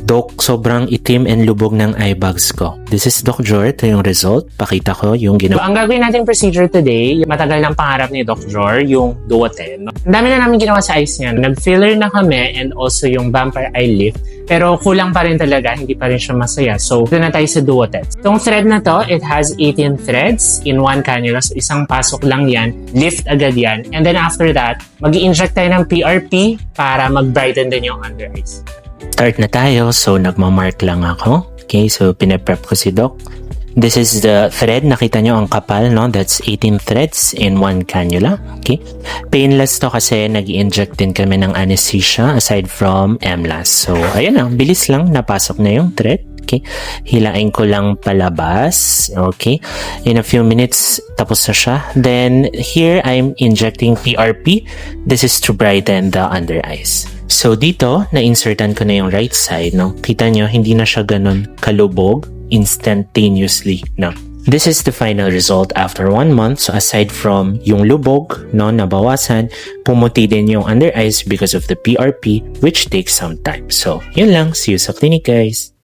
Doc, sobrang itim and lubog ng eye bags ko. This is Doc Jor. Ito yung result. Pakita ko yung So, ginawa. ang gagawin nating procedure today, matagal ng pangarap ni Doc Jor, yung Duoten. Ang dami na namin ginawa sa eyes niya. Nag-filler na kami and also yung vampire eye lift. Pero kulang pa rin talaga, hindi pa rin siya masaya. So, doon na tayo sa Duoten. Itong thread na to, it has 18 threads in one cannula. So, isang pasok lang yan. Lift agad yan. And then after that, mag-i-inject tayo ng PRP para mag-brighten din yung under eyes. Start na tayo. So, nagmamark lang ako. Okay, so pinaprep ko si Doc. This is the thread. Nakita nyo ang kapal, no? That's 18 threads in one cannula. Okay. Painless to kasi nag-i-inject din kami ng anesthesia aside from MLAS. So, ayan lang. Bilis lang. Napasok na yung thread. Okay. Hilain ko lang palabas. Okay. In a few minutes, tapos na siya. Then, here, I'm injecting PRP. This is to brighten the under eyes. So, dito, na-insertan ko na yung right side, no? Kita nyo, hindi na siya ganun kalubog instantaneously, no? This is the final result after 1 month. So, aside from yung lubog, no, nabawasan, pumuti din yung under eyes because of the PRP, which takes some time. So, yun lang. See you sa clinic, guys.